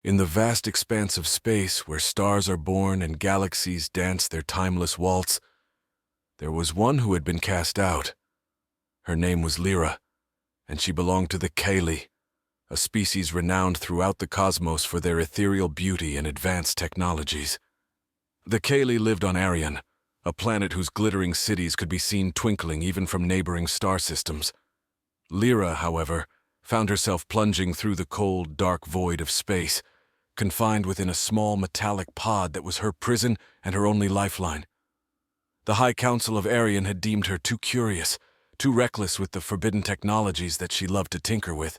In the vast expanse of space where stars are born and galaxies dance their timeless waltz, there was one who had been cast out. Her name was Lyra, and she belonged to the Kaylee, a species renowned throughout the cosmos for their ethereal beauty and advanced technologies. The Kaylee lived on Arion, a planet whose glittering cities could be seen twinkling even from neighboring star systems. Lyra, however, found herself plunging through the cold, dark void of space, confined within a small metallic pod that was her prison and her only lifeline. The High Council of Arion had deemed her too curious, too reckless with the forbidden technologies that she loved to tinker with.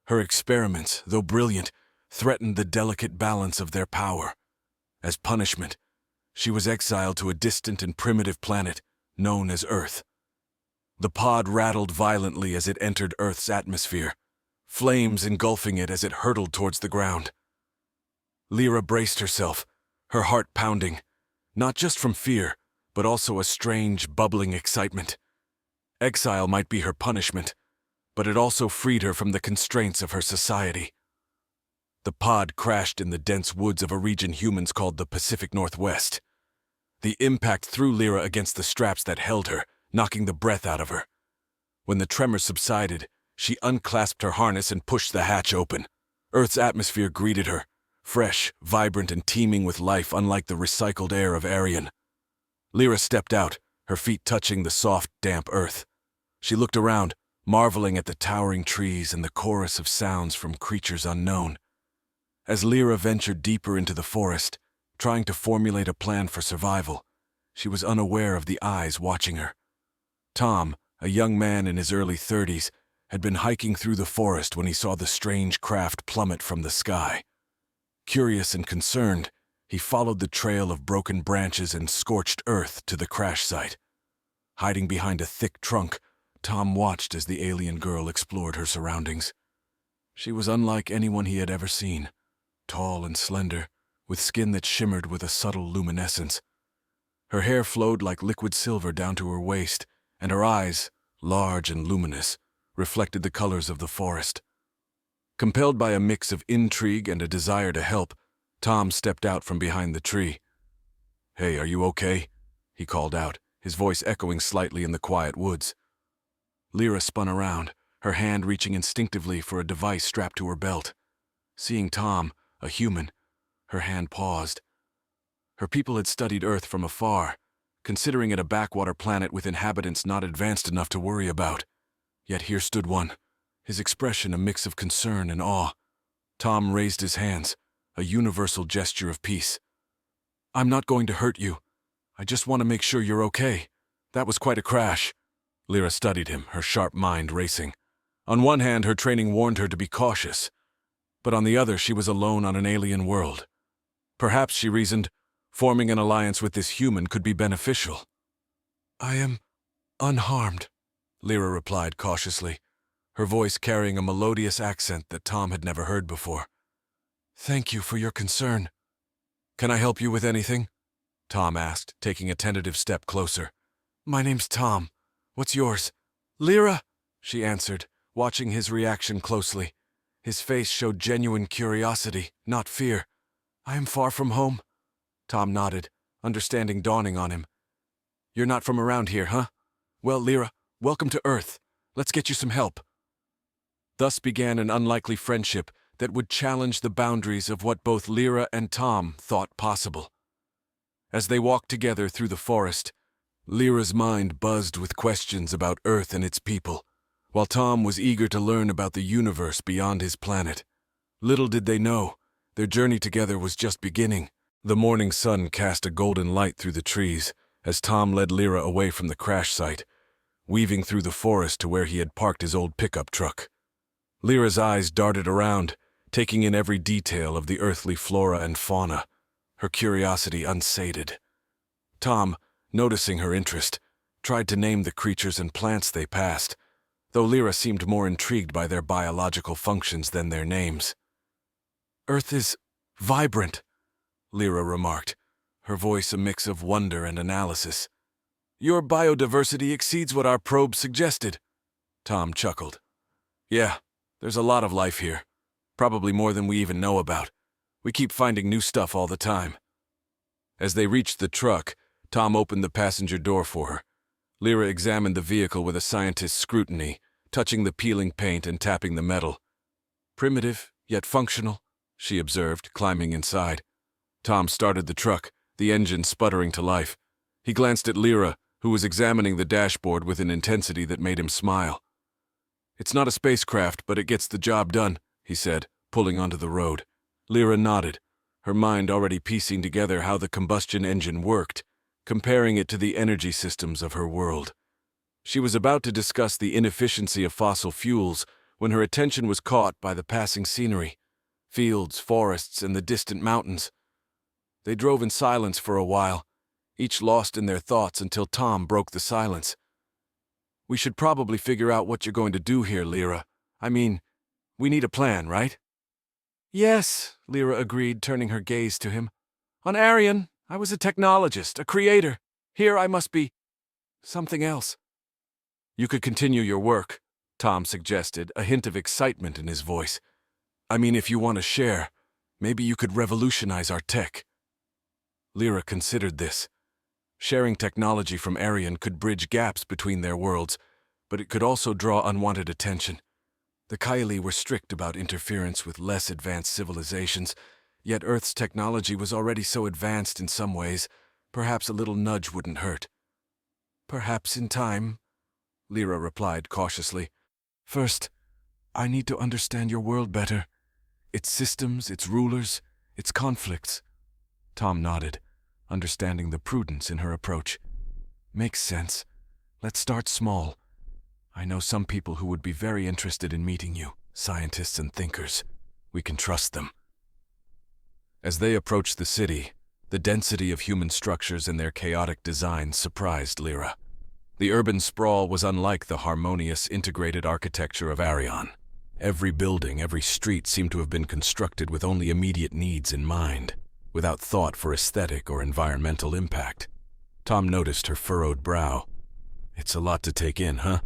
Her experiments, though brilliant, threatened the delicate balance of their power. As punishment, she was exiled to a distant and primitive planet known as Earth. The pod rattled violently as it entered Earth's atmosphere, flames engulfing it as it hurtled towards the ground. Lyra braced herself, her heart pounding, not just from fear, but also a strange, bubbling excitement. Exile might be her punishment, but it also freed her from the constraints of her society. The pod crashed in the dense woods of a region humans called the Pacific Northwest. The impact threw Lyra against the straps that held her, knocking the breath out of her. When the tremor subsided, she unclasped her harness and pushed the hatch open. Earth's atmosphere greeted her, fresh, vibrant, and teeming with life unlike the recycled air of Arion. Lyra stepped out, her feet touching the soft, damp earth. She looked around, marveling at the towering trees and the chorus of sounds from creatures unknown. As Lyra ventured deeper into the forest, trying to formulate a plan for survival, she was unaware of the eyes watching her. Tom, a young man in his early 30s, had been hiking through the forest when he saw the strange craft plummet from the sky. Curious and concerned, he followed the trail of broken branches and scorched earth to the crash site. Hiding behind a thick trunk, Tom watched as the alien girl explored her surroundings. She was unlike anyone he had ever seen, tall and slender, with skin that shimmered with a subtle luminescence. Her hair flowed like liquid silver down to her waist, and her eyes, large and luminous, reflected the colors of the forest. Compelled by a mix of intrigue and a desire to help, Tom stepped out from behind the tree. "Hey, are you okay?" he called out, his voice echoing slightly in the quiet woods. Lyra spun around, her hand reaching instinctively for a device strapped to her belt. Seeing Tom, a human, her hand paused. Her people had studied Earth from afar, considering it a backwater planet with inhabitants not advanced enough to worry about. Yet here stood one, his expression a mix of concern and awe. Tom raised his hands, a universal gesture of peace. "I'm not going to hurt you. I just want to make sure you're okay. That was quite a crash." Lyra studied him, her sharp mind racing. On one hand, her training warned her to be cautious, but on the other, she was alone on an alien world. Perhaps, she reasoned, forming an alliance with this human could be beneficial. "I am unharmed," Lyra replied cautiously, her voice carrying a melodious accent that Tom had never heard before. "Thank you for your concern." "Can I help you with anything?" Tom asked, taking a tentative step closer. "My name's Tom. What's yours?" "Lyra," she answered, watching his reaction closely. His face showed genuine curiosity, not fear. "I am far from home." Tom nodded, understanding dawning on him. "You're not from around here, huh? Well, Lyra, welcome to Earth. Let's get you some help." Thus began an unlikely friendship that would challenge the boundaries of what both Lyra and Tom thought possible. As they walked together through the forest, Lyra's mind buzzed with questions about Earth and its people, while Tom was eager to learn about the universe beyond his planet. Little did they know, their journey together was just beginning. The morning sun cast a golden light through the trees as Tom led Lyra away from the crash site, weaving through the forest to where he had parked his old pickup truck. Lyra's eyes darted around, taking in every detail of the earthly flora and fauna, her curiosity unsated. Tom, noticing her interest, tried to name the creatures and plants they passed, though Lyra seemed more intrigued by their biological functions than their names. "Earth is vibrant," Lyra remarked, her voice a mix of wonder and analysis. "Your biodiversity exceeds what our probe suggested," Tom chuckled. "Yeah, there's a lot of life here, probably more than we even know about. We keep finding new stuff all the time." As they reached the truck, Tom opened the passenger door for her. Lyra examined the vehicle with a scientist's scrutiny, touching the peeling paint and tapping the metal. "Primitive, yet functional," she observed, climbing inside. Tom started the truck, the engine sputtering to life. He glanced at Lyra, who was examining the dashboard with an intensity that made him smile. "It's not a spacecraft, but it gets the job done," he said, pulling onto the road. Lyra nodded, her mind already piecing together how the combustion engine worked, comparing it to the energy systems of her world. She was about to discuss the inefficiency of fossil fuels when her attention was caught by the passing scenery: fields, forests, and the distant mountains. They drove in silence for a while, each lost in their thoughts until Tom broke the silence. "We should probably figure out what you're going to do here, Lyra. I mean, we need a plan, right?" "Yes," Lyra agreed, turning her gaze to him. "On Arion, I was a technologist, a creator. Here I must be something else." "You could continue your work," Tom suggested, a hint of excitement in his voice. "I mean, if you want to share, maybe you could revolutionize our tech." Lyra considered this. Sharing technology from Arion could bridge gaps between their worlds, but it could also draw unwanted attention. The Kylie were strict about interference with less advanced civilizations, yet Earth's technology was already so advanced in some ways, perhaps a little nudge wouldn't hurt. "Perhaps in time," Lyra replied cautiously. "First, I need to understand your world better. Its systems, its rulers, its conflicts." Tom nodded, understanding the prudence in her approach. "Makes sense. Let's start small. I know some people who would be very interested in meeting you, scientists and thinkers. We can trust them." As they approached the city, the density of human structures and their chaotic design surprised Lyra. The urban sprawl was unlike the harmonious, integrated architecture of Arion. Every building, every street seemed to have been constructed with only immediate needs in mind, without thought for aesthetic or environmental impact. Tom noticed her furrowed brow. "It's a lot to take in, huh?"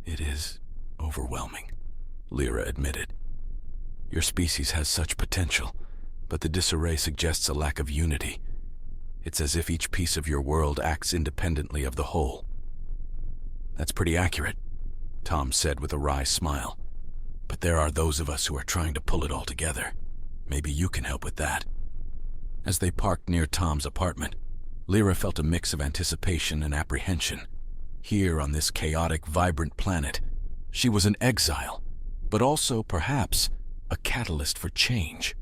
"It is overwhelming," Lyra admitted. "Your species has such potential, but the disarray suggests a lack of unity. It's as if each piece of your world acts independently of the whole." "That's pretty accurate," Tom said with a wry smile. "But there are those of us who are trying to pull it all together. Maybe you can help with that." As they parked near Tom's apartment, Lyra felt a mix of anticipation and apprehension. Here on this chaotic, vibrant planet, she was an exile, but also, perhaps, a catalyst for change.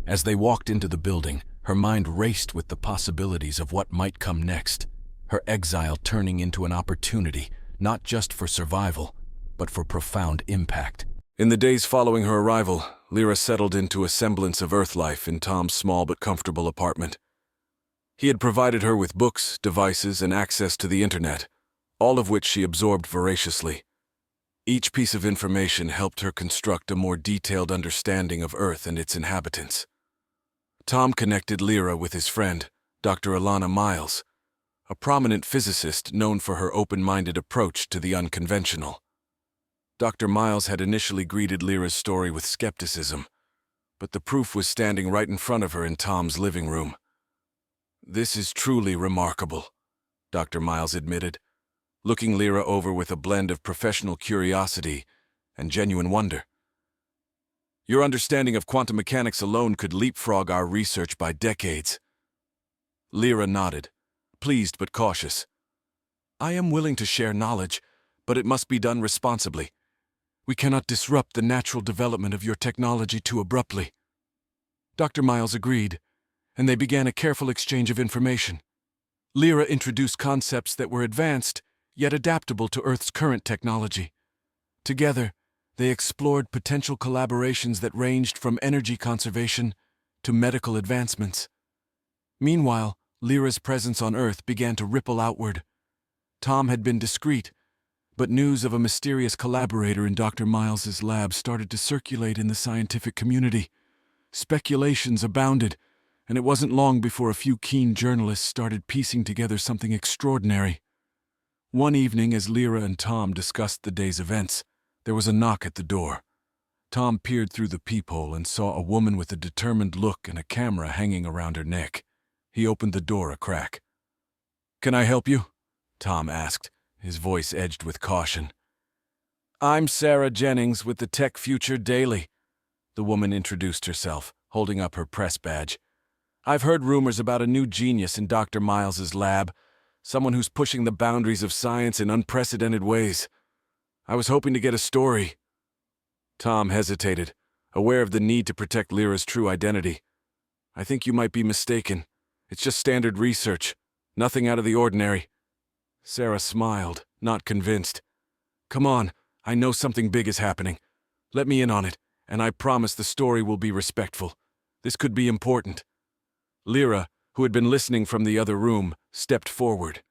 As they walked into the building, her mind raced with the possibilities of what might come next, her exile turning into an opportunity, not just for survival, but for profound impact. In the days following her arrival, Lyra settled into a semblance of Earth life in Tom's small but comfortable apartment. He had provided her with books, devices, and access to the internet, all of which she absorbed voraciously. Each piece of information helped her construct a more detailed understanding of Earth and its inhabitants. Tom connected Lyra with his friend, Dr. Alana Miles, a prominent physicist known for her open-minded approach to the unconventional. Dr. Miles had initially greeted Lyra's story with skepticism, but the proof was standing right in front of her in Tom's living room. "This is truly remarkable," Dr. Miles admitted, looking Lyra over with a blend of professional curiosity and genuine wonder. "Your understanding of quantum mechanics alone could leapfrog our research by decades." Lyra nodded, pleased but cautious. "I am willing to share knowledge, but it must be done responsibly. We cannot disrupt the natural development of your technology too abruptly." Dr. Miles agreed, and they began a careful exchange of information. Lyra introduced concepts that were advanced, yet adaptable to Earth's current technology. Together, they explored potential collaborations that ranged from energy conservation to medical advancements. Meanwhile, Lyra's presence on Earth began to ripple outward. Tom had been discreet, but news of a mysterious collaborator in Dr. Miles's lab started to circulate in the scientific community. Speculations abounded, and it wasn't long before a few keen journalists started piecing together something extraordinary. One evening, as Lyra and Tom discussed the day's events, there was a knock at the door. Tom peered through the peephole and saw a woman with a determined look and a camera hanging around her neck. He opened the door a crack. "Can I help you?" Tom asked, his voice edged with caution. "I'm Sarah Jennings with the Tech Future Daily," the woman introduced herself, holding up her press badge. "I've heard rumors about a new genius in Dr. Miles's lab, someone who's pushing the boundaries of science in unprecedented ways. I was hoping to get a story." Tom hesitated, aware of the need to protect Lyra's true identity. "I think you might be mistaken. It's just standard research. Nothing out of the ordinary." Sarah smiled, not convinced. "Come on, I know something big is happening. Let me in on it, and I promise the story will be respectful. This could be important." Lyra, who had been listening from the other room, stepped forward.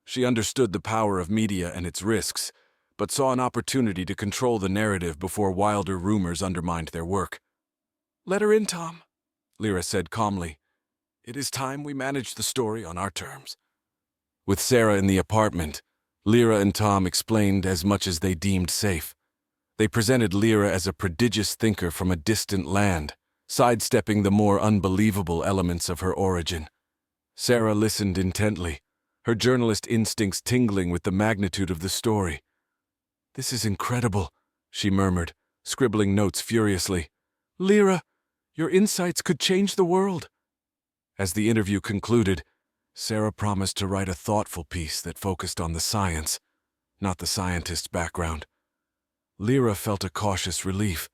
She understood the power of media and its risks, but saw an opportunity to control the narrative before wilder rumors undermined their work. "Let her in, Tom," Lyra said calmly. "It is time we managed the story on our terms." With Sarah in the apartment, Lyra and Tom explained as much as they deemed safe. They presented Lyra as a prodigious thinker from a distant land, sidestepping the more unbelievable elements of her origin. Sarah listened intently, her journalist instincts tingling with the magnitude of the story. "This is incredible," she murmured, scribbling notes furiously. "Lyra, your insights could change the world." As the interview concluded, Sarah promised to write a thoughtful piece that focused on the science, not the scientist's background. Lyra felt a cautious relief,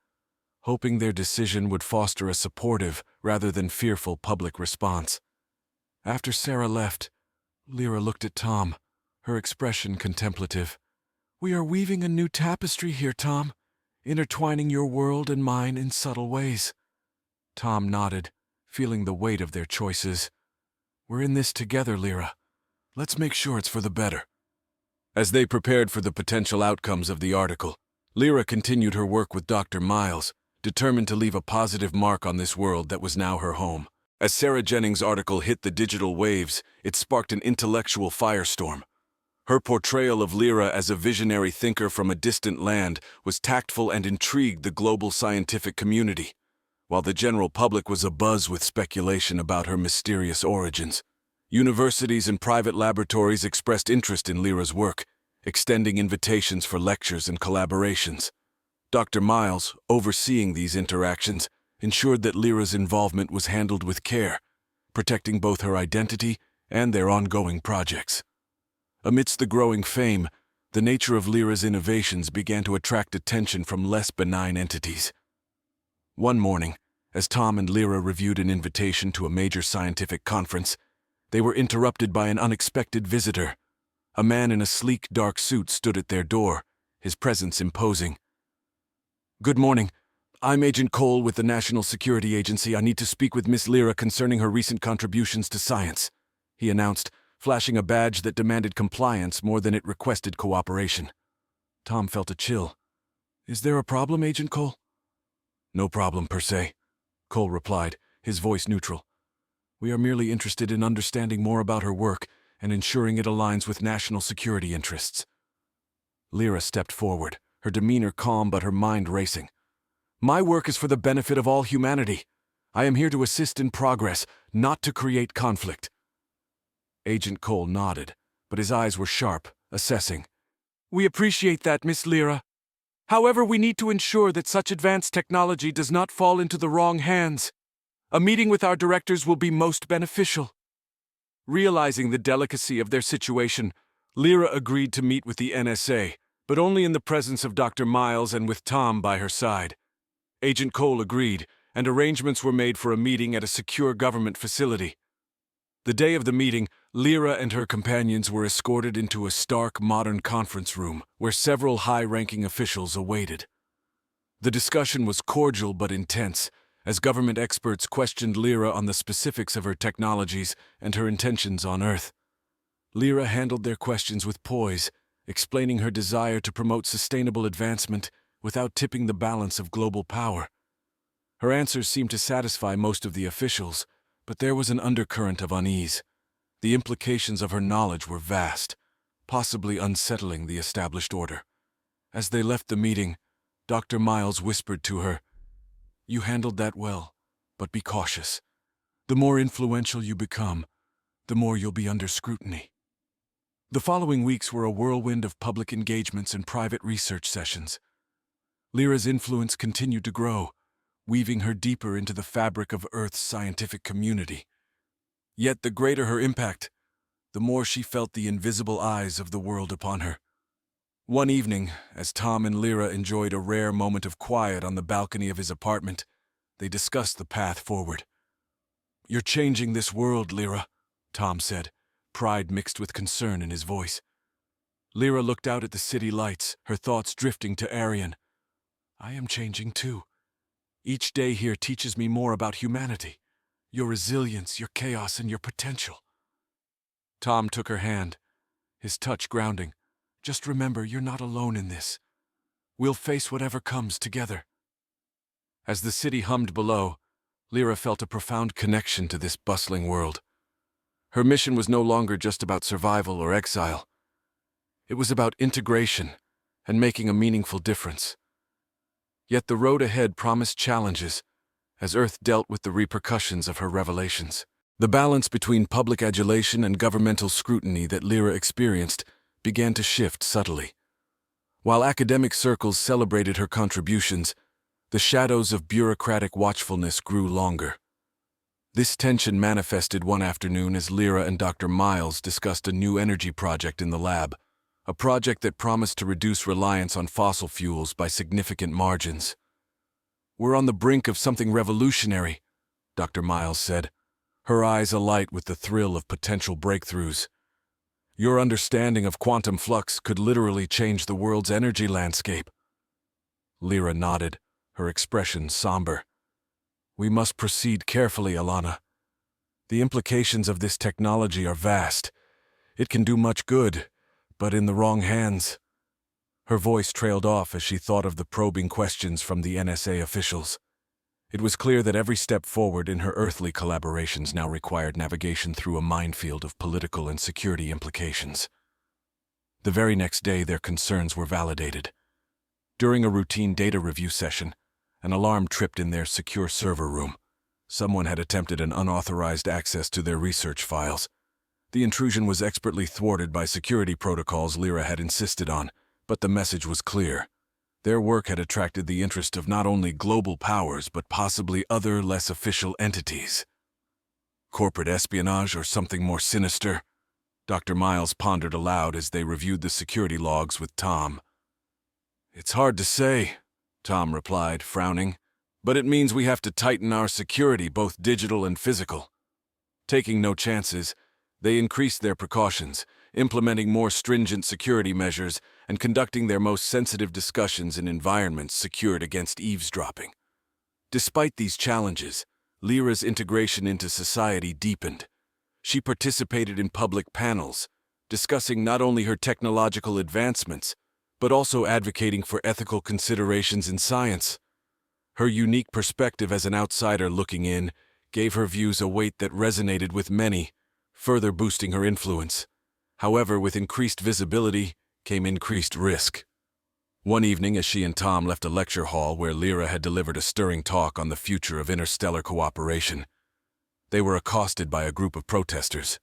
hoping their decision would foster a supportive rather than fearful public response. After Sarah left, Lyra looked at Tom, her expression contemplative. "We are weaving a new tapestry here, Tom, intertwining your world and mine in subtle ways." Tom nodded, feeling the weight of their choices. "We're in this together, Lyra. Let's make sure it's for the better." As they prepared for the potential outcomes of the article, Lyra continued her work with Dr. Miles, determined to leave a positive mark on this world that was now her home. As Sarah Jennings' article hit the digital waves, it sparked an intellectual firestorm. Her portrayal of Lyra as a visionary thinker from a distant land was tactful and intrigued the global scientific community, while the general public was abuzz with speculation about her mysterious origins. Universities and private laboratories expressed interest in Lyra's work, extending invitations for lectures and collaborations. Dr. Miles, overseeing these interactions, ensured that Lyra's involvement was handled with care, protecting both her identity and their ongoing projects. Amidst the growing fame, the nature of Lyra's innovations began to attract attention from less benign entities. One morning, as Tom and Lyra reviewed an invitation to a major scientific conference, they were interrupted by an unexpected visitor. A man in a sleek, dark suit stood at their door, his presence imposing. "Good morning. I'm Agent Cole with the National Security Agency. I need to speak with Miss Lyra concerning her recent contributions to science," he announced, flashing a badge that demanded compliance more than it requested cooperation. Tom felt a chill. "Is there a problem, Agent Cole?" "No problem, per se," Cole replied, his voice neutral. "We are merely interested in understanding more about her work and ensuring it aligns with national security interests." Lyra stepped forward, her demeanor calm but her mind racing. "My work is for the benefit of all humanity. I am here to assist in progress, not to create conflict." Agent Cole nodded, but his eyes were sharp, assessing. "We appreciate that, Miss Lyra. However, we need to ensure that such advanced technology does not fall into the wrong hands. A meeting with our directors will be most beneficial." Realizing the delicacy of their situation, Lyra agreed to meet with the NSA, but only in the presence of Dr. Miles and with Tom by her side. Agent Cole agreed, and arrangements were made for a meeting at a secure government facility. The day of the meeting, Lyra and her companions were escorted into a stark, modern conference room where several high-ranking officials awaited. The discussion was cordial but intense, as government experts questioned Lyra on the specifics of her technologies and her intentions on Earth. Lyra handled their questions with poise, explaining her desire to promote sustainable advancement without tipping the balance of global power. Her answers seemed to satisfy most of the officials, but there was an undercurrent of unease. The implications of her knowledge were vast, possibly unsettling the established order. As they left the meeting, Dr. Miles whispered to her, "You handled that well, but be cautious. The more influential you become, the more you'll be under scrutiny." The following weeks were a whirlwind of public engagements and private research sessions. Lyra's influence continued to grow, weaving her deeper into the fabric of Earth's scientific community. Yet the greater her impact, the more she felt the invisible eyes of the world upon her. One evening, as Tom and Lyra enjoyed a rare moment of quiet on the balcony of his apartment, they discussed the path forward. "You're changing this world, Lyra," Tom said, pride mixed with concern in his voice. Lyra looked out at the city lights, her thoughts drifting to Arian. "I am changing too. Each day here teaches me more about humanity, your resilience, your chaos, and your potential." Tom took her hand, his touch grounding. "Just remember, you're not alone in this. We'll face whatever comes together." As the city hummed below, Lyra felt a profound connection to this bustling world. Her mission was no longer just about survival or exile. It was about integration and making a meaningful difference. Yet the road ahead promised challenges, as Earth dealt with the repercussions of her revelations. The balance between public adulation and governmental scrutiny that Lyra experienced began to shift subtly. While academic circles celebrated her contributions, the shadows of bureaucratic watchfulness grew longer. This tension manifested one afternoon as Lyra and Dr. Miles discussed a new energy project in the lab, a project that promised to reduce reliance on fossil fuels by significant margins. "We're on the brink of something revolutionary," Dr. Miles said, her eyes alight with the thrill of potential breakthroughs. "Your understanding of quantum flux could literally change the world's energy landscape." Lyra nodded, her expression somber. "We must proceed carefully, Alana. The implications of this technology are vast. It can do much good, but in the wrong hands." Her voice trailed off as she thought of the probing questions from the NSA officials. It was clear that every step forward in her earthly collaborations now required navigation through a minefield of political and security implications. The very next day, their concerns were validated. During a routine data review session, an alarm tripped in their secure server room. Someone had attempted an unauthorized access to their research files. The intrusion was expertly thwarted by security protocols Lyra had insisted on, but the message was clear. Their work had attracted the interest of not only global powers, but possibly other, less official entities. Corporate espionage or something more sinister? Dr. Miles pondered aloud as they reviewed the security logs with Tom. "It's hard to say," Tom replied, frowning, "but it means we have to tighten our security, both digital and physical." Taking no chances, they increased their precautions, implementing more stringent security measures and conducting their most sensitive discussions in environments secured against eavesdropping. Despite these challenges, Lyra's integration into society deepened. She participated in public panels, discussing not only her technological advancements, but also advocating for ethical considerations in science. Her unique perspective as an outsider looking in gave her views a weight that resonated with many, further boosting her influence. However, with increased visibility came increased risk. One evening, as she and Tom left a lecture hall where Lyra had delivered a stirring talk on the future of interstellar cooperation, they were accosted by a group of protesters.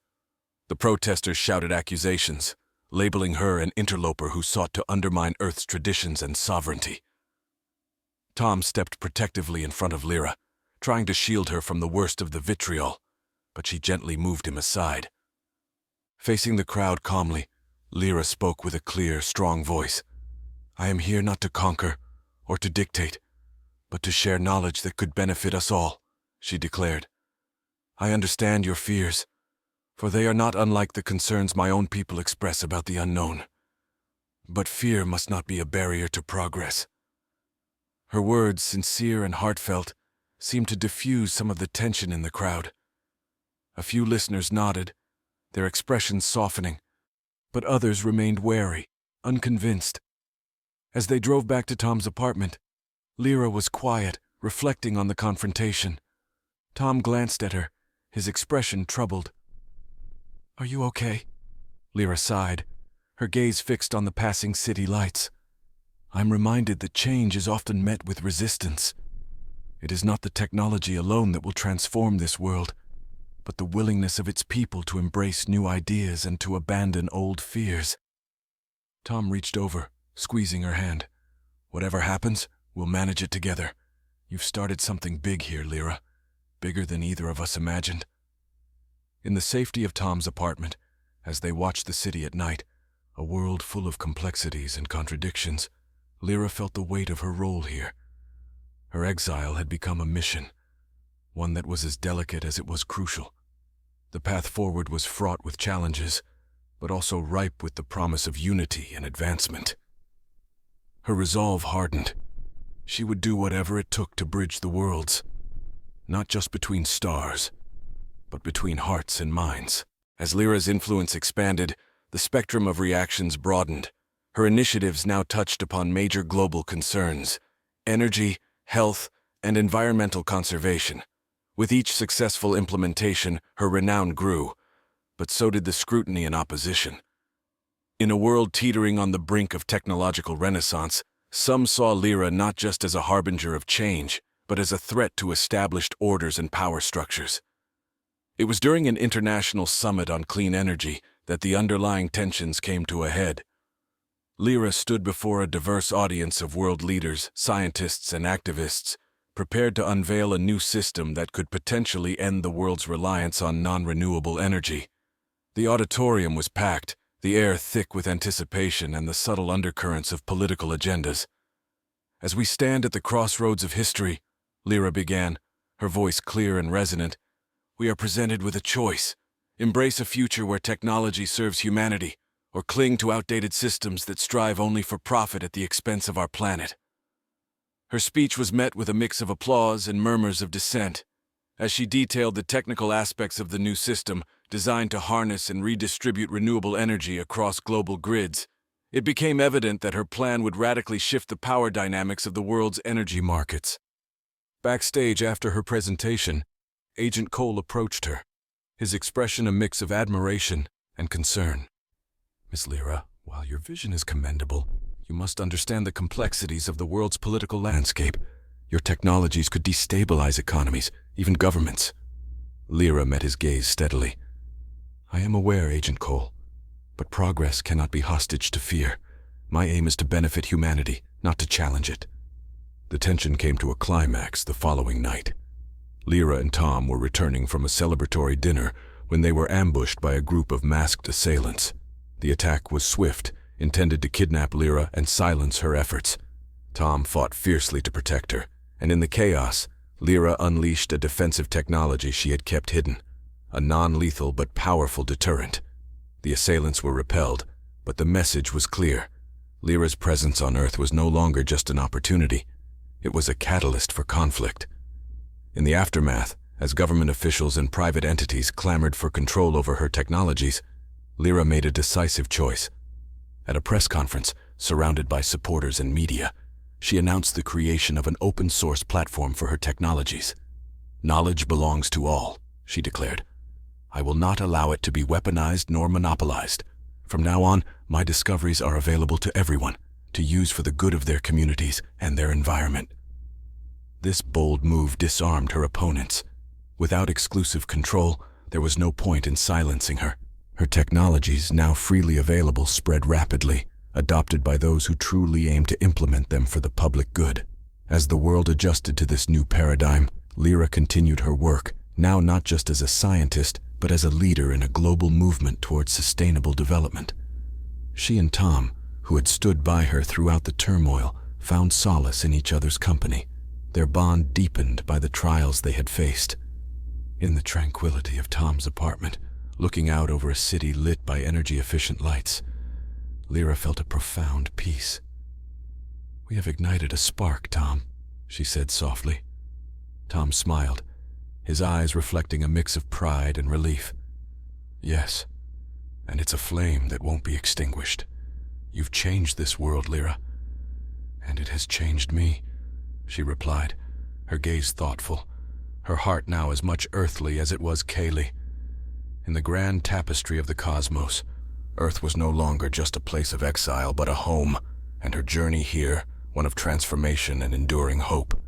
The protesters shouted accusations, labeling her an interloper who sought to undermine Earth's traditions and sovereignty. Tom stepped protectively in front of Lyra, trying to shield her from the worst of the vitriol, but she gently moved him aside. Facing the crowd calmly, Lyra spoke with a clear, strong voice. "I am here not to conquer or to dictate, but to share knowledge that could benefit us all," she declared. "I understand your fears, for they are not unlike the concerns my own people express about the unknown. But fear must not be a barrier to progress." Her words, sincere and heartfelt, seemed to diffuse some of the tension in the crowd. A few listeners nodded, their expressions softening, but others remained wary, unconvinced. As they drove back to Tom's apartment, Lyra was quiet, reflecting on the confrontation. Tom glanced at her, his expression troubled. "Are you okay?" Lyra sighed, her gaze fixed on the passing city lights. I'm reminded that change is often met with resistance. It is not the technology alone that will transform this world, but the willingness of its people to embrace new ideas and to abandon old fears. Tom reached over, squeezing her hand. Whatever happens, we'll manage it together. You've started something big here, Lyra. Bigger than either of us imagined. In the safety of Tom's apartment, as they watched the city at night, a world full of complexities and contradictions, Lyra felt the weight of her role here. Her exile had become a mission, one that was as delicate as it was crucial. The path forward was fraught with challenges, but also ripe with the promise of unity and advancement. Her resolve hardened. She would do whatever it took to bridge the worlds, not just between stars, but between hearts and minds. As Lyra's influence expanded, the spectrum of reactions broadened. Her initiatives now touched upon major global concerns: energy, health, and environmental conservation. With each successful implementation, her renown grew, but so did the scrutiny and opposition. In a world teetering on the brink of technological renaissance, some saw Lyra not just as a harbinger of change, but as a threat to established orders and power structures. It was during an international summit on clean energy that the underlying tensions came to a head. Lyra stood before a diverse audience of world leaders, scientists, and activists, prepared to unveil a new system that could potentially end the world's reliance on non-renewable energy. The auditorium was packed, the air thick with anticipation and the subtle undercurrents of political agendas. As we stand at the crossroads of history, Lyra began, her voice clear and resonant, we are presented with a choice: embrace a future where technology serves humanity, or cling to outdated systems that strive only for profit at the expense of our planet. Her speech was met with a mix of applause and murmurs of dissent. As she detailed the technical aspects of the new system, designed to harness and redistribute renewable energy across global grids, it became evident that her plan would radically shift the power dynamics of the world's energy markets. Backstage after her presentation, Agent Cole approached her, his expression a mix of admiration and concern. Miss Lyra, while your vision is commendable, you must understand the complexities of the world's political landscape. Your technologies could destabilize economies, even governments. Lyra met his gaze steadily. I am aware, Agent Cole, but progress cannot be hostage to fear. My aim is to benefit humanity, not to challenge it. The tension came to a climax the following night. Lyra and Tom were returning from a celebratory dinner when they were ambushed by a group of masked assailants. The attack was swift, intended to kidnap Lyra and silence her efforts. Tom fought fiercely to protect her, and in the chaos, Lyra unleashed a defensive technology she had kept hidden, a non-lethal but powerful deterrent. The assailants were repelled, but the message was clear. Lyra's presence on Earth was no longer just an opportunity. It was a catalyst for conflict. In the aftermath, as government officials and private entities clamored for control over her technologies, Lyra made a decisive choice. At a press conference, surrounded by supporters and media, she announced the creation of an open-source platform for her technologies. Knowledge belongs to all, she declared. I will not allow it to be weaponized nor monopolized. From now on, my discoveries are available to everyone, to use for the good of their communities and their environment. This bold move disarmed her opponents. Without exclusive control, there was no point in silencing her. Her technologies, now freely available, spread rapidly, adopted by those who truly aim to implement them for the public good. As the world adjusted to this new paradigm, Lyra continued her work, now not just as a scientist, but as a leader in a global movement towards sustainable development. She and Tom, who had stood by her throughout the turmoil, found solace in each other's company. Their bond deepened by the trials they had faced. In the tranquility of Tom's apartment, looking out over a city lit by energy-efficient lights, Lyra felt a profound peace. We have ignited a spark, Tom, she said softly. Tom smiled, his eyes reflecting a mix of pride and relief. Yes, and it's a flame that won't be extinguished. You've changed this world, Lyra, and it has changed me, she replied, her gaze thoughtful, her heart now as much earthly as it was Kaylee. In the grand tapestry of the cosmos, Earth was no longer just a place of exile, but a home, and her journey here, one of transformation and enduring hope.